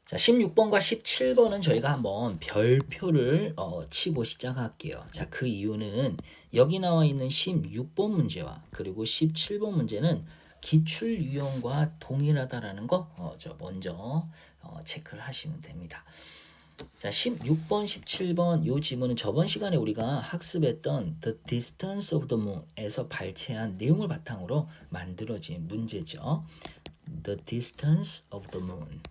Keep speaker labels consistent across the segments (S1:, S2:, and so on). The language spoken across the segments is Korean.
S1: 자, 16번과 17번은 저희가 한번 별표를 치고 시작할게요. 자, 그 이유는 여기 나와 있는 16번 문제와 그리고 17번 문제는 기출 유형과 동일하다라는 거 먼저 체크를 하시면 됩니다. 자, 16번, 17번 요 지문은 저번 시간에 우리가 학습했던 The Distance of the Moon에서 발췌한 내용을 바탕으로 만들어진 문제죠. The Distance of the Moon.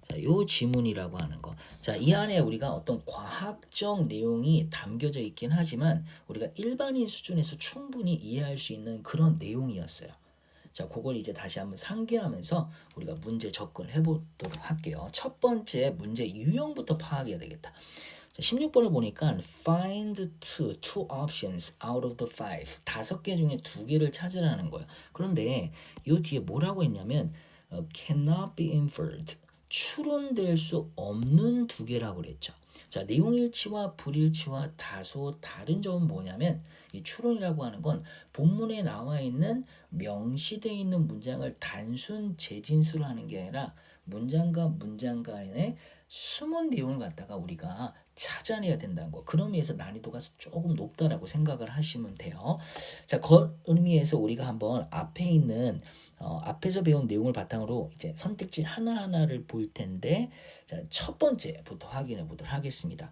S1: 자, 요 지문이라고 하는 거. 자, 이 안에 우리가 어떤 과학적 내용이 담겨져 있긴 하지만 우리가 일반인 수준에서 충분히 이해할 수 있는 그런 내용이었어요. 자, 그걸 이제 다시 한번 상기하면서 우리가 문제 접근을 해보도록 할게요. 첫 번째 문제 유형부터 파악해야 되겠다. 자, 16번을 보니까 find two options out of the five. 5개 중에 2개를 찾으라는 거예요. 그런데 이 뒤에 뭐라고 했냐면 cannot be inferred. 추론될 수 없는 2개라고 그랬죠. 자, 내용일치와 불일치와 다소 다른 점은 뭐냐면 이 추론이라고 하는 건 본문에 나와 있는 명시되어 있는 문장을 단순 재진수로 하는 게 아니라 문장과 문장 간의 숨은 내용을 갖다가 우리가 찾아내야 된다는 거. 그런 의미에서 난이도가 조금 높다라고 생각을 하시면 돼요. 자, 그런 의미에서 우리가 한번 앞에 있는 앞에서 배운 내용을 바탕으로 이제 선택지 하나하나를 볼 텐데, 자, 첫 번째부터 확인해 보도록 하겠습니다.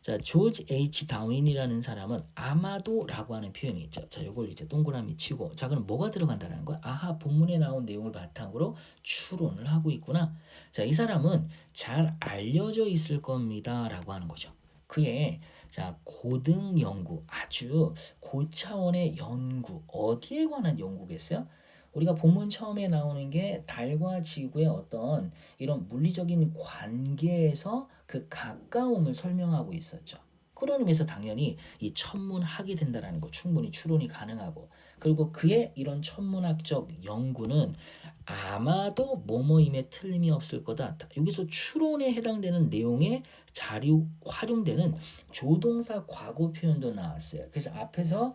S1: 자, 조지 H. 다윈이라는 사람은 아마도라고 하는 표현이 있죠. 자, 이걸 이제 동그라미 치고, 자, 그럼 뭐가 들어간다는 거야? 아하, 본문에 나온 내용을 바탕으로 추론을 하고 있구나. 자, 이 사람은 잘 알려져 있을 겁니다라고 하는 거죠. 그의 자, 고등 연구, 아주 고차원의 연구, 어디에 관한 연구겠어요? 우리가 본문 처음에 나오는 게 달과 지구의 어떤 이런 물리적인 관계에서 그 가까움을 설명하고 있었죠. 그런 의미에서 당연히 이 천문학이 된다라는 거 충분히 추론이 가능하고, 그리고 그의 이런 천문학적 연구는 아마도 뭐뭐임에 틀림이 없을 거다. 여기서 추론에 해당되는 내용의 자료 활용되는 조동사 과거 표현도 나왔어요. 그래서 앞에서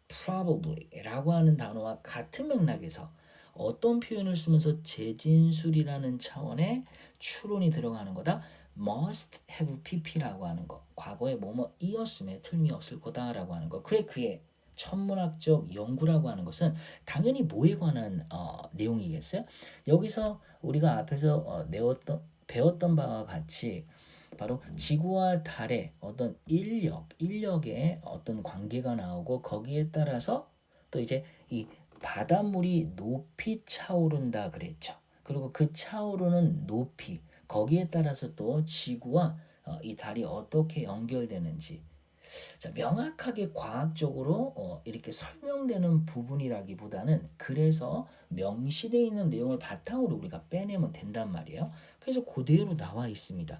S1: probably라고 하는 단어와 같은 맥락에서 어떤 표현을 쓰면서 재진술이라는 차원의 추론이 들어가는 거다. must have pp라고 하는 거. 과거에 뭐뭐이었음에 틀림이 없을 거다라고 하는 거. 그래, 그의 천문학적 연구라고 하는 것은 당연히 뭐에 관한 내용이겠어요? 여기서 우리가 앞에서 배웠던 바와 같이 바로 지구와 달의 어떤 인력의 어떤 관계가 나오고, 거기에 따라서 또 이제 이 바닷물이 높이 차오른다 그랬죠. 그리고 그 차오르는 높이, 거기에 따라서 또 지구와 이 달이 어떻게 연결되는지, 자, 명확하게 과학적으로 이렇게 설명되는 부분이라기보다는 그래서 명시되어 있는 내용을 바탕으로 우리가 빼내면 된단 말이에요. 그래서 그대로 나와 있습니다.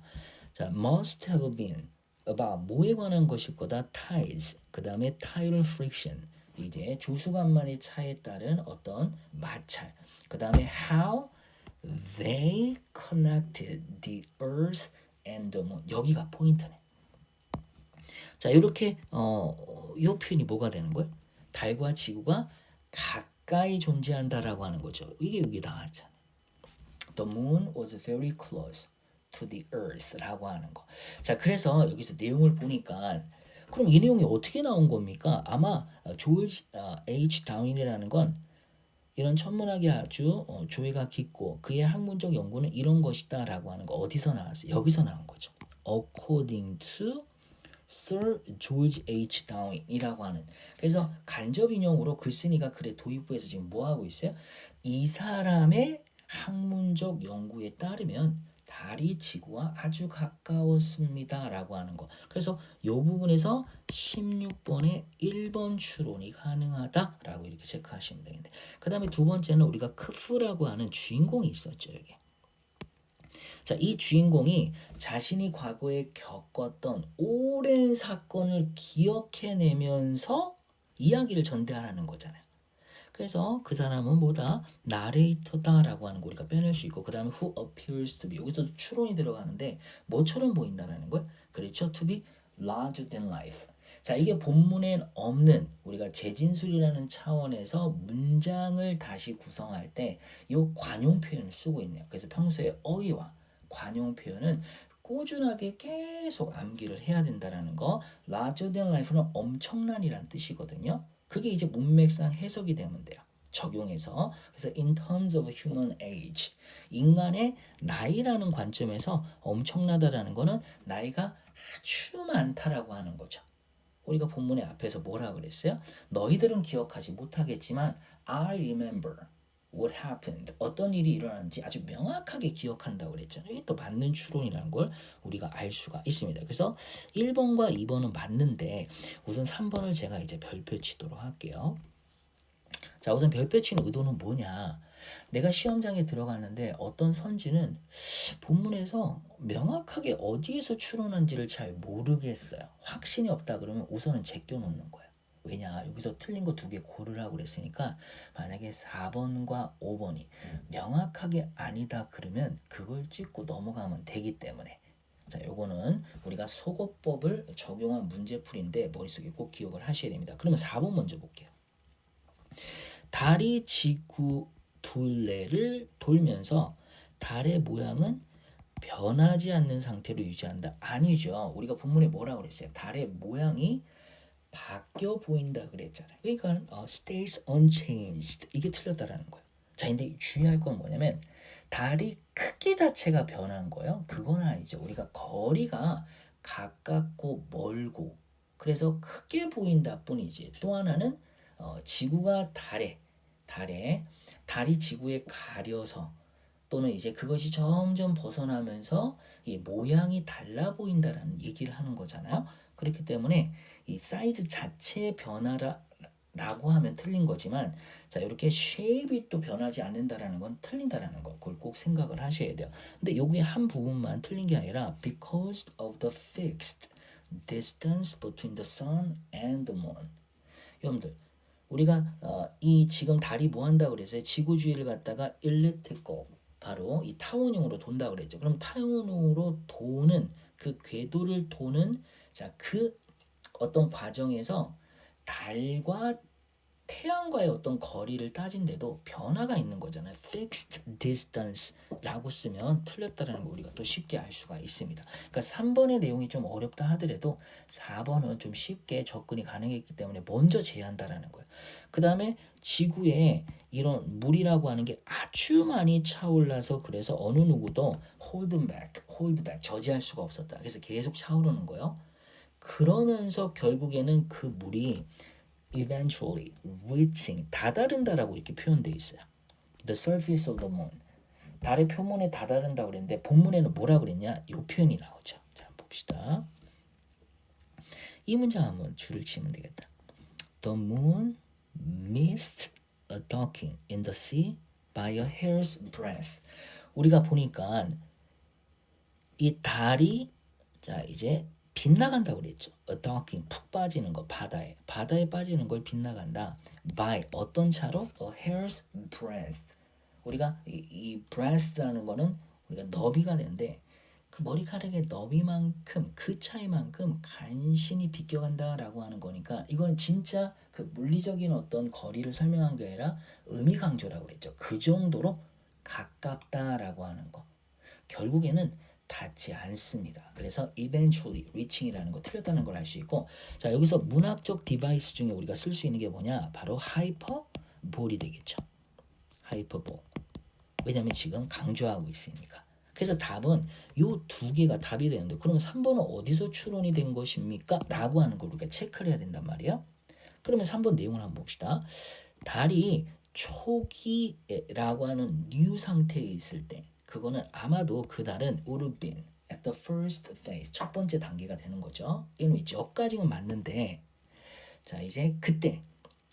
S1: 자, must have been about 뭐에 관한 것일 거다. tides. 그 다음에 tidal friction. 이제 조수간만의 차에 따른 어떤 마찰. 그 다음에 how they connected the earth and the moon. 여기가 포인트네. 자, 이렇게 이 표현이 뭐가 되는 거예요? 달과 지구가 가까이 존재한다라고 하는 거죠. 이게 여기 나왔잖아요. The moon was very close to the earth라고 하는 거. 자, 그래서 여기서 내용을 보니까 그럼 이 내용이 어떻게 나온 겁니까? 아마 조지 H. 다윈이라는 건 이런 천문학이 아주 조예가 깊고 그의 학문적 연구는 이런 것이다라고 하는 거 어디서 나왔어요? 여기서 나온 거죠. According to Sir George H. Darwin이라고 하는. 그래서 간접 인용으로 글쓴이가 글의 도입부에서 지금 뭐 하고 있어요? 이 사람의 학문적 연구에 따르면 달이 지구와 아주 가까웠습니다라고 하는 거. 그래서 이 부분에서 16번에 1번 추론이 가능하다라고 이렇게 체크하시면 되겠는데, 그 다음에 두 번째는 우리가 크프라고 하는 주인공이 있었죠. 여기. 자, 이 주인공이 자신이 과거에 겪었던 오랜 사건을 기억해내면서 이야기를 전달하는 거잖아요. 그래서 그 사람은 뭐다? 나레이터다라고 하는 거 우리가 빼낼 수 있고, 그 다음에 who appears to be, 여기서도 추론이 들어가는데 뭐처럼 보인다라는 걸, 그렇죠? to be larger than life. 자, 이게 본문엔 없는 우리가 재진술이라는 차원에서 문장을 다시 구성할 때 이 관용 표현을 쓰고 있네요. 그래서 평소에 어휘와 관용 표현은 꾸준하게 계속 암기를 해야 된다라는 거. larger than life는 엄청난이란 뜻이거든요. 그게 이제 문맥상 해석이 되면 돼요. 적용해서. 그래서 in terms of human age, 인간의 나이라는 관점에서 엄청나다라는 거는 나이가 아주 많다라고 하는 거죠. 우리가 본문의 앞에서 뭐라 그랬어요? 너희들은 기억하지 못하겠지만 I remember what happened. 어떤 일이 일어났는지 아주 명확하게 기억한다고 그랬잖아요. 이게 또 맞는 추론이라는 걸 우리가 알 수가 있습니다. 그래서 1번과 2번은 맞는데 우선 3번을 제가 이제 별표 치도록 할게요. 자, 우선 별표 치는 의도는 뭐냐? 내가 시험장에 들어갔는데 어떤 선지는 본문에서 명확하게 어디에서 추론한지를 잘 모르겠어요. 확신이 없다 그러면 우선은 제껴놓는 거예요. 왜냐? 여기서 틀린 거 2개 고르라고 그랬으니까 만약에 4번과 5번이 명확하게 아니다 그러면 그걸 찍고 넘어가면 되기 때문에 자, 요거는 우리가 속어법을 적용한 문제풀이인데 머릿속에 꼭 기억을 하셔야 됩니다. 그러면 4번 먼저 볼게요. 달이 지구 둘레를 돌면서 달의 모양은 변하지 않는 상태로 유지한다. 아니죠. 우리가 본문에 뭐라고 그랬어요? 달의 모양이 바뀌어 보인다 그랬잖아요. 그러니까 stays unchanged. 이게 틀렸다라는 거예요. 자, 근데 주의할 건 뭐냐면 달이 크기 자체가 변한 거예요. 그건 아니죠. 우리가 거리가 가깝고 멀고 그래서 크게 보인다 뿐이지. 또 하나는 지구가 달이 지구에 가려서 또는 이제 그것이 점점 벗어나면서 이 모양이 달라 보인다라는 얘기를 하는 거잖아요. 그렇기 때문에 이 사이즈 자체의 변화라고 하면 틀린 거지만 자, 이렇게 쉐입이 또 변하지 않는다라는 건 틀린다라는 거. 그걸 꼭 생각을 하셔야 돼요. 근데 여기 한 부분만 틀린 게 아니라 because of the fixed distance between the sun and the moon. 여러분들 우리가 이 지금 달이 뭐 한다고 그랬어요? 지구 주위를 갖다가 elliptical 바로 이 타원형으로 돈다 그랬죠. 그럼 타원형으로 도는 그 궤도를 도는 자, 그 어떤 과정에서 달과 태양과의 어떤 거리를 따진데도 변화가 있는 거잖아요. fixed distance라고 쓰면 틀렸다는 걸 우리가 또 쉽게 알 수가 있습니다. 그러니까 3번의 내용이 좀 어렵다 하더라도 4번은 좀 쉽게 접근이 가능했기 때문에 먼저 제한다라는 거예요. 그 다음에 지구에 이런 물이라고 하는 게 아주 많이 차올라서 그래서 어느 누구도 hold back 저지할 수가 없었다. 그래서 계속 차오르는 거예요. 그러면서 결국에는 그 물이 eventually reaching 다다른다라고 이렇게 표현되어 있어요. The surface of the moon. 달의 표면에 다다른다고 그랬는데 본문에는 뭐라 그랬냐? 이 표현이 나오죠. 자, 한번 봅시다. 이 문장 한번 줄을 치면 되겠다. The moon missed a docking in the sea by a hair's breadth. 우리가 보니까 이 달이 자 이제 빗나간다고 그랬죠. A docking 푹 빠지는 거 바다에 빠지는 걸 빗나간다. by 어떤 차로? A hair's breadth. 우리가 이 breadth라는 거는 우리가 너비가 되는데 그 머리카락의 너비만큼 그 차이만큼 간신히 비껴간다라고 하는 거니까 이건 진짜 그 물리적인 어떤 거리를 설명한 게 아니라 의미 강조라고 그랬죠. 그 정도로 가깝다라고 하는 거. 결국에는 닿지 않습니다. 그래서 eventually reaching이라는 거 틀렸다는 걸 알 수 있고 자 여기서 문학적 디바이스 중에 우리가 쓸 수 있는 게 뭐냐 바로 하이퍼볼이 되겠죠. 하이퍼볼. 왜냐하면 지금 강조하고 있으니까. 그래서 답은 요 2개가 답이 되는데 그러면 3번은 어디서 추론이 된 것입니까? 라고 하는 걸 우리가 체크를 해야 된단 말이에요. 그러면 3번 내용을 한번 봅시다. 달이 초기라고 하는 new 상태에 있을 때 그거는 아마도 그 달은 would have been at the first phase 첫 번째 단계가 되는 거죠. in which 여기까지는 맞는데 자 이제 그때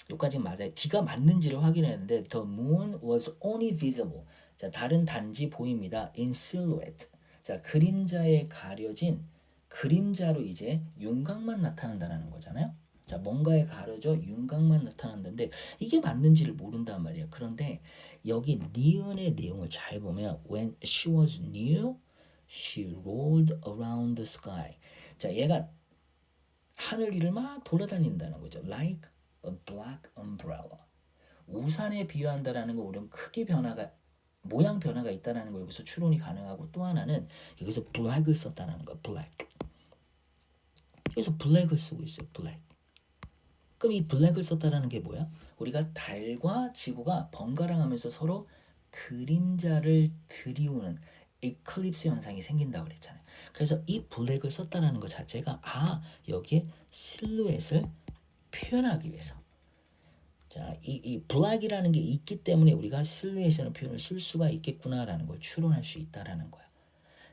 S1: 여기까지는 맞아요. D가 맞는지를 확인했는데 the moon was only visible 자 달은 단지 보입니다. in silhouette 자 그림자에 가려진 그림자로 이제 윤곽만 나타난다는 거잖아요. 자 뭔가에 가려져 윤곽만 나타난다는데 이게 맞는지를 모른단 말이에요. 그런데 여기 니은의 내용을 잘 보면 when she was new, she rolled around the sky. 자 얘가 하늘 위를 막 돌아다닌다는 거죠. Like a black umbrella. 우산에 비유한다라는 거 우리는 크게 변화가 모양 변화가 있다는 거 여기서 추론이 가능하고 또 하나는 여기서 black을 썼다는 거. black. 그래서 black을 쓰고 있어요. black. 그럼 이 black을 썼다라는 게 뭐야? 우리가 달과 지구가 번갈아가면서 서로 그림자를 들이우는 에클립스 현상이 생긴다고 그랬잖아요. 그래서 이 블랙을 썼다라는 것 자체가 여기에 실루엣을 표현하기 위해서 자, 이 블랙이라는 게 있기 때문에 우리가 실루엣이라는 표현을 쓸 수가 있겠구나라는 걸 추론할 수 있다라는 거예요.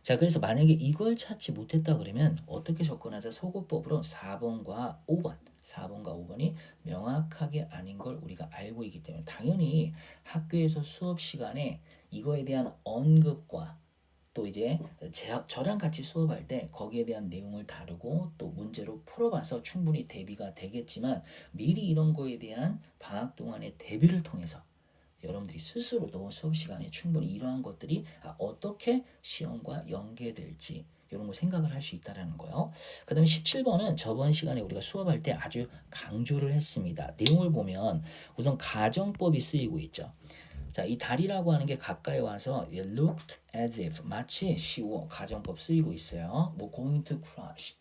S1: 자, 그래서 만약에 이걸 찾지 못했다 그러면 어떻게 접근하자? 소거법으로 4번과 5번 4번과 5번이 명확하게 아닌 걸 우리가 알고 있기 때문에 당연히 학교에서 수업 시간에 이거에 대한 언급과 또 이제 저랑 같이 수업할 때 거기에 대한 내용을 다루고 또 문제로 풀어봐서 충분히 대비가 되겠지만 미리 이런 거에 대한 방학 동안의 대비를 통해서 여러분들이 스스로도 수업 시간에 충분히 이러한 것들이 어떻게 시험과 연계될지 이런 거 생각을 할 수 있다라는 거예요. 그 다음에 17번은 저번 시간에 우리가 수업할 때 아주 강조를 했습니다. 내용을 보면 우선 가정법이 쓰이고 있죠. 자, 이 달이라고 하는 게 가까이 와서 it looked as if 마치 쉬워 가정법 쓰이고 있어요. 뭐 going to crush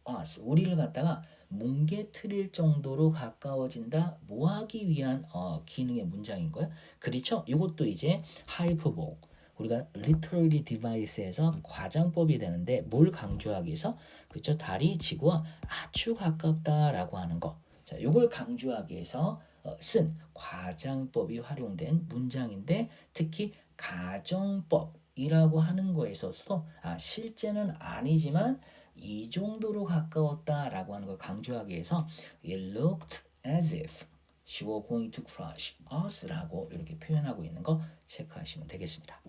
S1: us 우리를 갖다가 뭉개트릴 정도로 가까워진다. 뭐 하기 위한 기능의 문장인 거예요. 그렇죠? 이것도 이제 hyperbole 우리가 literary device에서 과장법이 되는데 뭘 강조하기 위해서 그렇죠? 달이 지구와 아주 가깝다라고 하는 거. 자, 이걸 강조하기 위해서 쓴 과장법이 활용된 문장인데 특히 가정법이라고 하는 거에 있어서 실제는 아니지만 이 정도로 가까웠다라고 하는 걸 강조하기 위해서 it looked as if she were going to crush us라고 이렇게 표현하고 있는 거 체크하시면 되겠습니다.